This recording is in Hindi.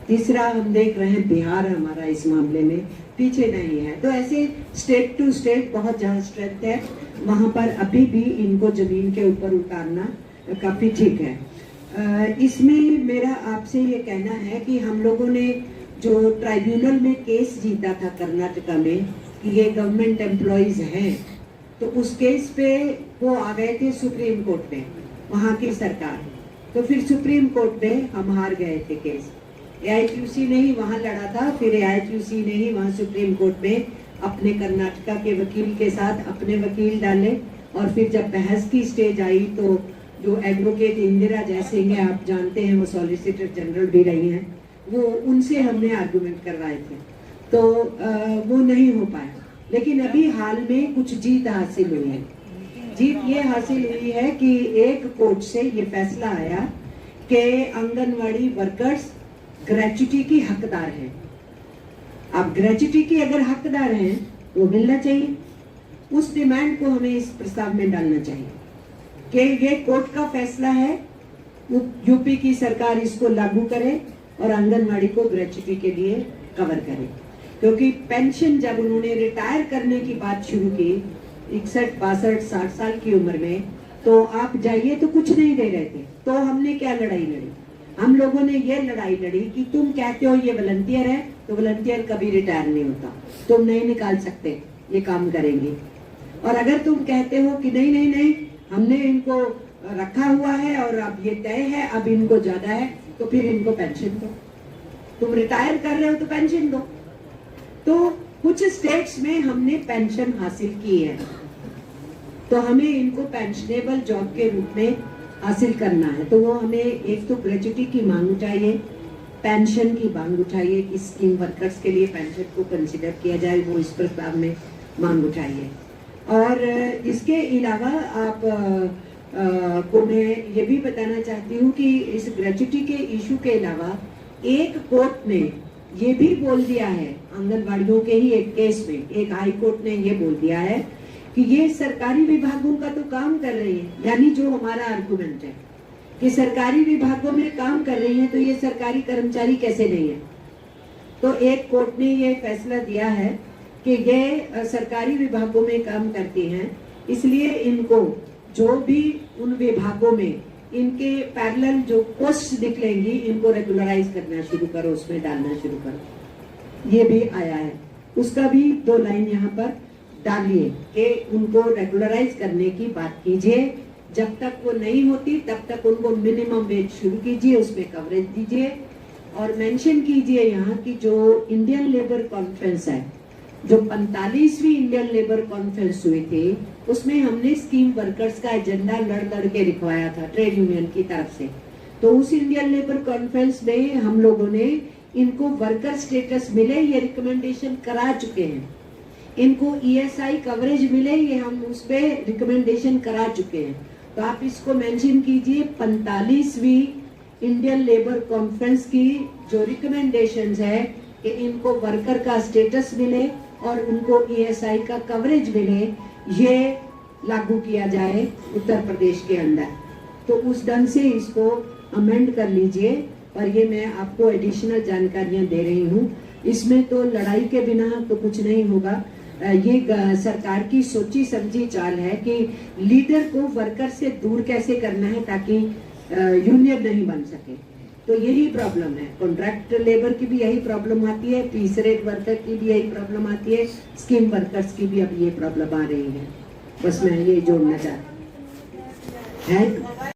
तीसरा हम देख रहे हैं बिहार हमारा इस मामले में पीछे नहीं है। तो ऐसे स्टेट टू स्टेट बहुत जहाँ स्ट्रेंथ है वहाँ पर अभी भी इनको जमीन के ऊपर उतारना काफी ठीक है। इसमें मेरा आपसे ये कहना है कि हम लोगों ने जो ट्राइब्यूनल में केस जीता था कर्नाटका में कि ये गवर्नमेंट एम्प्लॉइज हैं, तो उस केस पे वो आ गए थे सुप्रीम कोर्ट में, वहाँ की सरकार। तो फिर सुप्रीम कोर्ट में हम हार गए थे केस। AITUC ने ही वहाँ लड़ा था, फिर AITUC ने ही वहाँ सुप्रीम कोर्ट में अपने कर्नाटका के वकील के साथ अपने वकील डाले, और फिर जब बहस की स्टेज आई तो जो एडवोकेट इंदिरा जयसिंह है, आप जानते हैं, वो सॉलिसिटर जनरल भी रही हैं, वो उनसे हमने आर्गुमेंट करवाए थे, तो वो नहीं हो पाया। लेकिन अभी हाल में कुछ जीत हासिल हुई है। जीत ये हासिल हुई है कि एक कोर्ट से ये फैसला आया कि आंगनवाड़ी वर्कर्स ग्रेच्युटी की हकदार हैं। आप ग्रेच्युटी की अगर हकदार हैं तो मिलना चाहिए। उस डिमांड को हमें इस प्रस्ताव में डालना चाहिए कि ये कोर्ट का फैसला है, यूपी की सरकार इसको लागू करे और आंगनवाड़ी को ग्रेच्युटी के लिए कवर करे। क्योंकि पेंशन जब उन्होंने रिटायर करने की बात शुरू की 61, 62, 60 साल की उम्र में, तो आप जाइए तो कुछ नहीं दे रहे थे। तो हमने क्या लड़ाई लड़ी? हम लोगों ने ये लड़ाई लड़ी कि तुम कहते हो ये वॉलंटियर है, तो वॉलंटियर कभी रिटायर नहीं होता, तुम नहीं निकाल सकते, ये काम करेंगे। और अगर तुम कहते हो कि नहीं नहीं नहीं हमने इनको रखा हुआ है और अब ये तय है, अब इनको ज्यादा है, तो फिर इनको पेंशन दो। तुम रिटायर कर रहे हो तो पेंशन दो। तो कुछ स्टेट्स में हमने पेंशन हासिल की है, तो हमें इनको पेंशनेबल जॉब के रूप में हासिल करना है। तो वो हमें एक तो ग्रेच्युटी की मांग उठाइए, पेंशन की मांग उठाइए कि स्कीम वर्कर्स के लिए पेंशन को कंसिडर किया जाए, वो इस प्रस्ताव में मांग उठाइए। और इसके अलावा आप को मैं ये भी बताना चाहती हूँ कि इस ग्रेच्युटी के इशू के अलावा एक कोर्ट ने ये भी बोल दिया है, आंगनवाड़ियों के ही एक केस में एक हाई कोर्ट ने ये बोल दिया है कि ये सरकारी विभागों का तो काम कर रही है, यानी जो हमारा आर्गुमेंट है कि सरकारी विभागों में काम कर रही है तो ये सरकारी कर्मचारी कैसे नहीं है। तो एक कोर्ट ने ये फैसला दिया है कि ये सरकारी विभागों में काम करती हैं, इसलिए इनको जो भी उन विभागों में इनके पैरेलल जो पोस्ट निकलेंगी इनको रेगुलराइज करना शुरू करो, उसमें डालना शुरू करो। ये भी आया है, उसका भी 2 लाइन यहाँ पर डालिए कि उनको रेगुलराइज करने की बात कीजिए। जब तक वो नहीं होती तब तक उनको मिनिमम वेज शुरू कीजिए, उसमें कवरेज दीजिए। और मेंशन कीजिए यहाँ की जो इंडियन लेबर कॉन्फ्रेंस है, जो 45वीं इंडियन लेबर कॉन्फ्रेंस हुई थी, उसमें हमने स्कीम वर्कर्स का एजेंडा लड़ के लिखवाया था ट्रेड यूनियन की तरफ से। तो उस इंडियन लेबर कॉन्फ्रेंस में हम लोगों ने इनको वर्कर स्टेटस मिले ये रिकमेंडेशन करा चुके हैं, इनको ESI कवरेज मिले ये हम उस पे रिकमेंडेशन करा चुके हैं। तो आप इसको मेंशन कीजिए 45वीं इंडियन लेबर कॉन्फ्रेंस की जो रिकमेंडेशंस है कि इनको वर्कर का स्टेटस मिले और उनको ESI का कवरेज मिले, ये लागू किया जाए उत्तर प्रदेश के अंदर। तो उस ढंग से इसको अमेंड कर लीजिए। और ये मैं आपको एडिशनल जानकारियां दे रही हूँ। इसमें तो लड़ाई के बिना तो कुछ नहीं होगा। ये सरकार की सोची समझी चाल है कि लीडर को वर्कर से दूर कैसे करना है ताकि यूनियन नहीं बन सके। तो यही प्रॉब्लम है, कॉन्ट्रैक्ट लेबर की भी यही प्रॉब्लम आती है, पीस रेट वर्कर की भी यही प्रॉब्लम आती है, स्कीम वर्कर्स की भी अब ये प्रॉब्लम आ रही है। बस मैं ये जोड़ना चाहती हूँ।